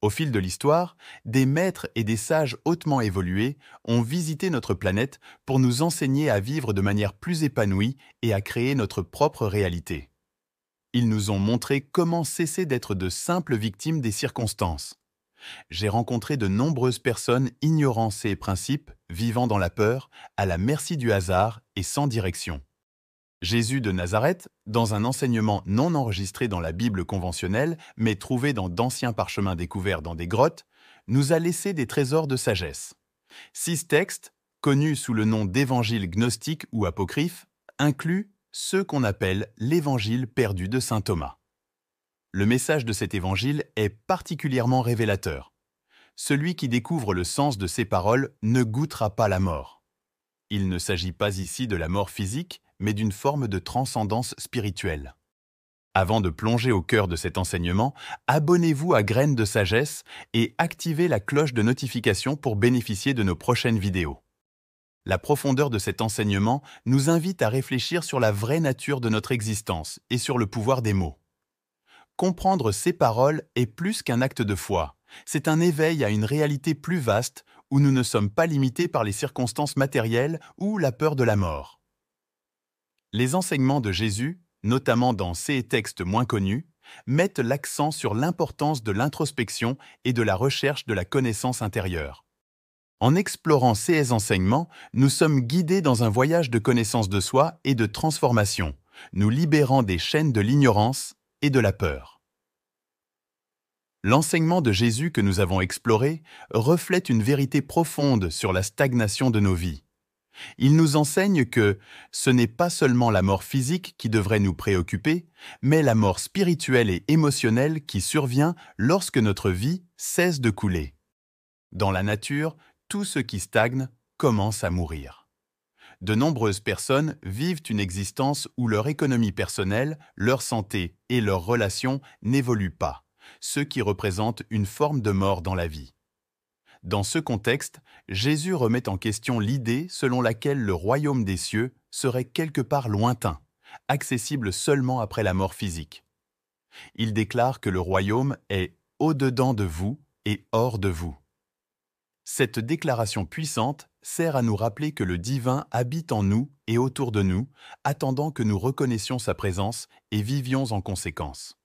Au fil de l'histoire, des maîtres et des sages hautement évolués ont visité notre planète pour nous enseigner à vivre de manière plus épanouie et à créer notre propre réalité. Ils nous ont montré comment cesser d'être de simples victimes des circonstances. J'ai rencontré de nombreuses personnes ignorant ces principes, vivant dans la peur, à la merci du hasard et sans direction. Jésus de Nazareth, dans un enseignement non enregistré dans la Bible conventionnelle, mais trouvé dans d'anciens parchemins découverts dans des grottes, nous a laissé des trésors de sagesse. 6 textes, connus sous le nom d'évangiles gnostiques ou apocryphes, incluent ceux qu'on appelle l'évangile perdu de saint Thomas. Le message de cet évangile est particulièrement révélateur. Celui qui découvre le sens de ces paroles ne goûtera pas la mort. Il ne s'agit pas ici de la mort physique, mais d'une forme de transcendance spirituelle. Avant de plonger au cœur de cet enseignement, abonnez-vous à Graines de Sagesse et activez la cloche de notification pour bénéficier de nos prochaines vidéos. La profondeur de cet enseignement nous invite à réfléchir sur la vraie nature de notre existence et sur le pouvoir des mots. Comprendre ces paroles est plus qu'un acte de foi, c'est un éveil à une réalité plus vaste où nous ne sommes pas limités par les circonstances matérielles ou la peur de la mort. Les enseignements de Jésus, notamment dans ces textes moins connus, mettent l'accent sur l'importance de l'introspection et de la recherche de la connaissance intérieure. En explorant ces enseignements, nous sommes guidés dans un voyage de connaissance de soi et de transformation, nous libérant des chaînes de l'ignorance et de la peur. L'enseignement de Jésus que nous avons exploré reflète une vérité profonde sur la stagnation de nos vies. Il nous enseigne que ce n'est pas seulement la mort physique qui devrait nous préoccuper, mais la mort spirituelle et émotionnelle qui survient lorsque notre vie cesse de couler. Dans la nature, tout ce qui stagne commence à mourir. De nombreuses personnes vivent une existence où leur économie personnelle, leur santé et leurs relations n'évoluent pas, ce qui représente une forme de mort dans la vie. Dans ce contexte, Jésus remet en question l'idée selon laquelle le royaume des cieux serait quelque part lointain, accessible seulement après la mort physique. Il déclare que le royaume est au-dedans de vous et hors de vous. Cette déclaration puissante sert à nous rappeler que le divin habite en nous et autour de nous, attendant que nous reconnaissions sa présence et vivions en conséquence.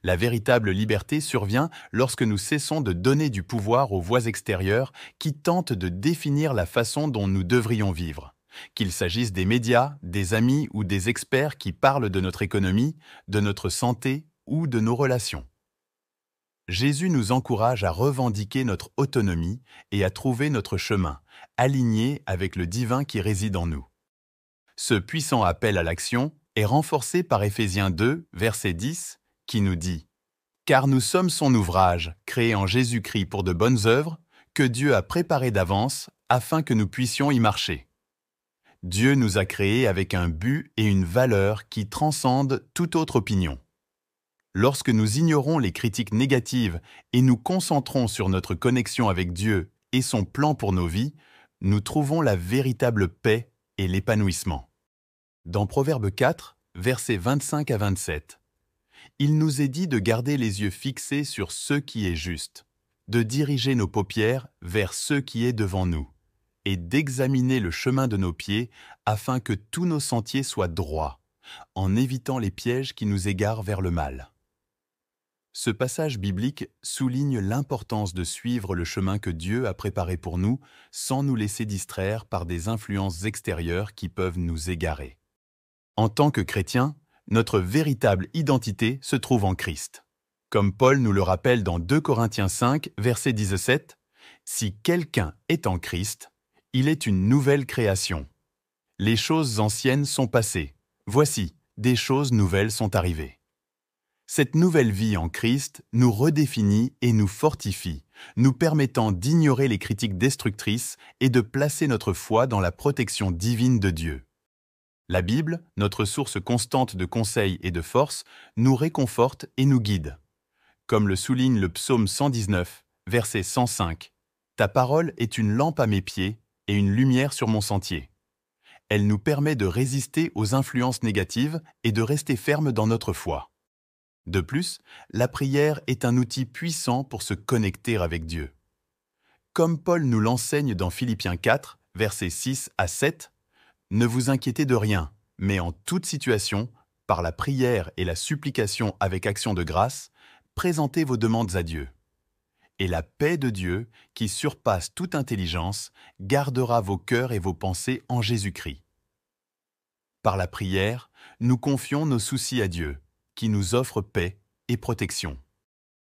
La véritable liberté survient lorsque nous cessons de donner du pouvoir aux voix extérieures qui tentent de définir la façon dont nous devrions vivre. Qu'il s'agisse des médias, des amis ou des experts qui parlent de notre économie, de notre santé ou de nos relations. Jésus nous encourage à revendiquer notre autonomie et à trouver notre chemin, aligné avec le divin qui réside en nous. Ce puissant appel à l'action est renforcé par Éphésiens 2, verset 10, qui nous dit « Car nous sommes son ouvrage, créé en Jésus-Christ pour de bonnes œuvres, que Dieu a préparées d'avance afin que nous puissions y marcher. » Dieu nous a créés avec un but et une valeur qui transcendent toute autre opinion. Lorsque nous ignorons les critiques négatives et nous concentrons sur notre connexion avec Dieu et son plan pour nos vies, nous trouvons la véritable paix et l'épanouissement. Dans Proverbe 4, versets 25 à 27, il nous est dit de garder les yeux fixés sur ce qui est juste, de diriger nos paupières vers ce qui est devant nous, et d'examiner le chemin de nos pieds afin que tous nos sentiers soient droits, en évitant les pièges qui nous égarent vers le mal. Ce passage biblique souligne l'importance de suivre le chemin que Dieu a préparé pour nous sans nous laisser distraire par des influences extérieures qui peuvent nous égarer. En tant que chrétiens, notre véritable identité se trouve en Christ. Comme Paul nous le rappelle dans 2 Corinthiens 5, verset 17, « Si quelqu'un est en Christ, il est une nouvelle création. Les choses anciennes sont passées. Voici, des choses nouvelles sont arrivées. » Cette nouvelle vie en Christ nous redéfinit et nous fortifie, nous permettant d'ignorer les critiques destructrices et de placer notre foi dans la protection divine de Dieu. La Bible, notre source constante de conseils et de force, nous réconforte et nous guide. Comme le souligne le psaume 119, verset 105, « Ta parole est une lampe à mes pieds et une lumière sur mon sentier. » Elle nous permet de résister aux influences négatives et de rester fermes dans notre foi. De plus, la prière est un outil puissant pour se connecter avec Dieu. Comme Paul nous l'enseigne dans Philippiens 4, versets 6 à 7, « Ne vous inquiétez de rien, mais en toute situation, par la prière et la supplication avec action de grâce, présentez vos demandes à Dieu. Et la paix de Dieu, qui surpasse toute intelligence, gardera vos cœurs et vos pensées en Jésus-Christ. » Par la prière, nous confions nos soucis à Dieu, qui nous offre paix et protection.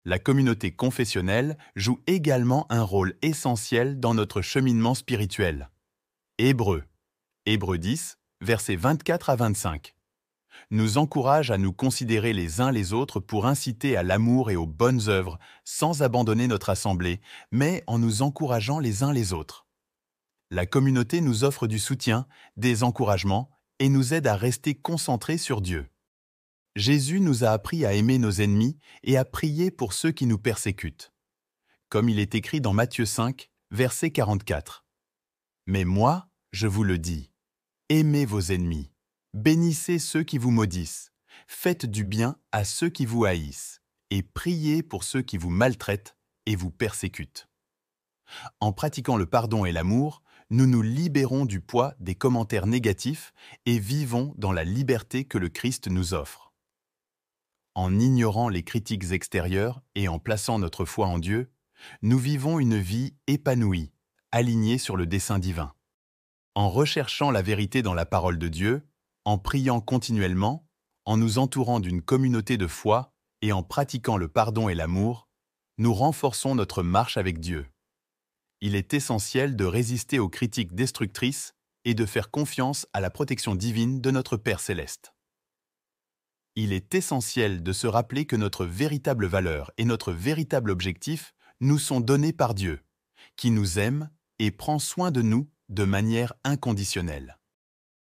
La communauté confessionnelle joue également un rôle essentiel dans notre cheminement spirituel. Hébreux 10, versets 24 à 25, nous encourage à nous considérer les uns les autres pour inciter à l'amour et aux bonnes œuvres, sans abandonner notre assemblée, mais en nous encourageant les uns les autres. La communauté nous offre du soutien, des encouragements et nous aide à rester concentrés sur Dieu. Jésus nous a appris à aimer nos ennemis et à prier pour ceux qui nous persécutent. Comme il est écrit dans Matthieu 5, verset 44. « Mais moi, je vous le dis, aimez vos ennemis, bénissez ceux qui vous maudissent, faites du bien à ceux qui vous haïssent, et priez pour ceux qui vous maltraitent et vous persécutent. » En pratiquant le pardon et l'amour, nous nous libérons du poids des commentaires négatifs et vivons dans la liberté que le Christ nous offre. En ignorant les critiques extérieures et en plaçant notre foi en Dieu, nous vivons une vie épanouie, alignée sur le dessein divin. En recherchant la vérité dans la parole de Dieu, en priant continuellement, en nous entourant d'une communauté de foi et en pratiquant le pardon et l'amour, nous renforçons notre marche avec Dieu. Il est essentiel de résister aux critiques destructrices et de faire confiance à la protection divine de notre Père céleste. Il est essentiel de se rappeler que notre véritable valeur et notre véritable objectif nous sont donnés par Dieu, qui nous aime et prend soin de nous de manière inconditionnelle.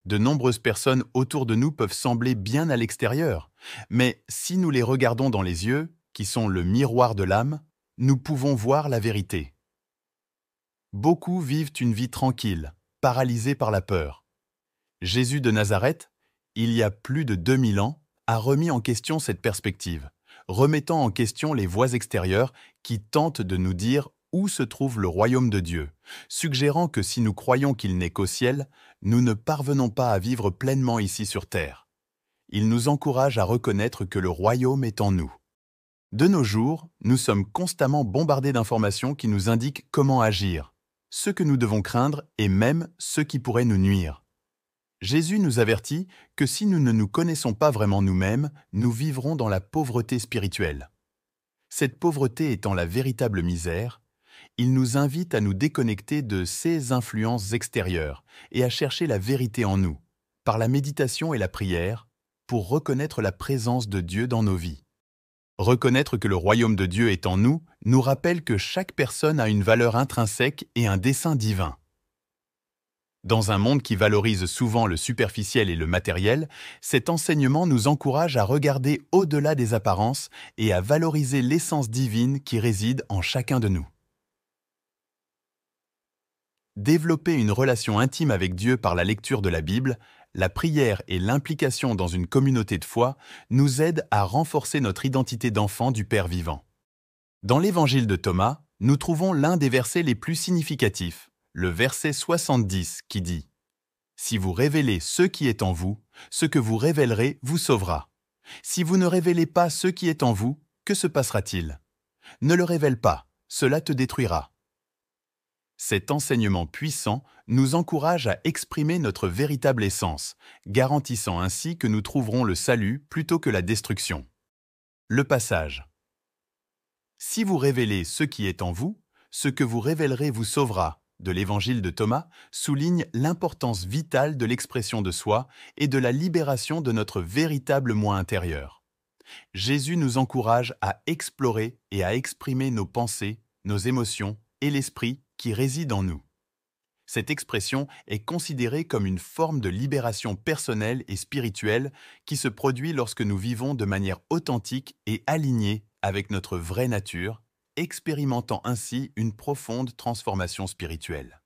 De nombreuses personnes autour de nous peuvent sembler bien à l'extérieur, mais si nous les regardons dans les yeux, qui sont le miroir de l'âme, nous pouvons voir la vérité. Beaucoup vivent une vie tranquille, paralysée par la peur. Jésus de Nazareth, il y a plus de 2000 ans, a remis en question cette perspective, remettant en question les voix extérieures qui tentent de nous dire où se trouve le royaume de Dieu, suggérant que si nous croyons qu'il n'est qu'au ciel, nous ne parvenons pas à vivre pleinement ici sur terre. Il nous encourage à reconnaître que le royaume est en nous. De nos jours, nous sommes constamment bombardés d'informations qui nous indiquent comment agir, ce que nous devons craindre et même ce qui pourrait nous nuire. Jésus nous avertit que si nous ne nous connaissons pas vraiment nous-mêmes, nous vivrons dans la pauvreté spirituelle. Cette pauvreté étant la véritable misère, il nous invite à nous déconnecter de ces influences extérieures et à chercher la vérité en nous, par la méditation et la prière, pour reconnaître la présence de Dieu dans nos vies. Reconnaître que le royaume de Dieu est en nous nous rappelle que chaque personne a une valeur intrinsèque et un dessein divin. Dans un monde qui valorise souvent le superficiel et le matériel, cet enseignement nous encourage à regarder au-delà des apparences et à valoriser l'essence divine qui réside en chacun de nous. Développer une relation intime avec Dieu par la lecture de la Bible, la prière et l'implication dans une communauté de foi nous aident à renforcer notre identité d'enfant du Père vivant. Dans l'Évangile de Thomas, nous trouvons l'un des versets les plus significatifs, le verset 70 qui dit « Si vous révélez ce qui est en vous, ce que vous révélerez vous sauvera. Si vous ne révélez pas ce qui est en vous, que se passera-t-il? Ne le révèle pas, cela te détruira. » Cet enseignement puissant nous encourage à exprimer notre véritable essence, garantissant ainsi que nous trouverons le salut plutôt que la destruction. Le passage. « Si vous révélez ce qui est en vous, ce que vous révélerez vous sauvera » de l'Évangile de Thomas souligne l'importance vitale de l'expression de soi et de la libération de notre véritable moi intérieur. Jésus nous encourage à explorer et à exprimer nos pensées, nos émotions et l'esprit qui réside en nous. Cette expression est considérée comme une forme de libération personnelle et spirituelle qui se produit lorsque nous vivons de manière authentique et alignée avec notre vraie nature, expérimentant ainsi une profonde transformation spirituelle.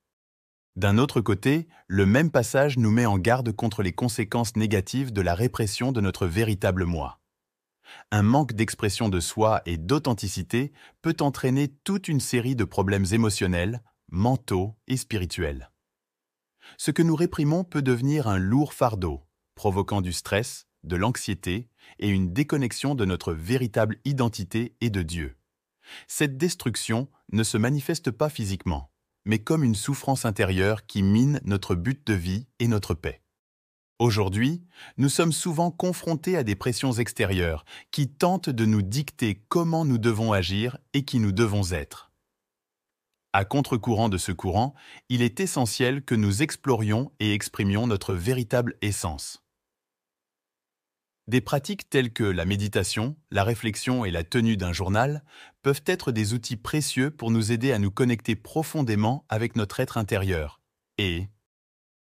D'un autre côté, le même passage nous met en garde contre les conséquences négatives de la répression de notre véritable moi. Un manque d'expression de soi et d'authenticité peut entraîner toute une série de problèmes émotionnels, mentaux et spirituels. Ce que nous réprimons peut devenir un lourd fardeau, provoquant du stress, de l'anxiété et une déconnexion de notre véritable identité et de Dieu. Cette destruction ne se manifeste pas physiquement, mais comme une souffrance intérieure qui mine notre but de vie et notre paix. Aujourd'hui, nous sommes souvent confrontés à des pressions extérieures qui tentent de nous dicter comment nous devons agir et qui nous devons être. À contre-courant de ce courant, il est essentiel que nous explorions et exprimions notre véritable essence. Des pratiques telles que la méditation, la réflexion et la tenue d'un journal peuvent être des outils précieux pour nous aider à nous connecter profondément avec notre être intérieur et,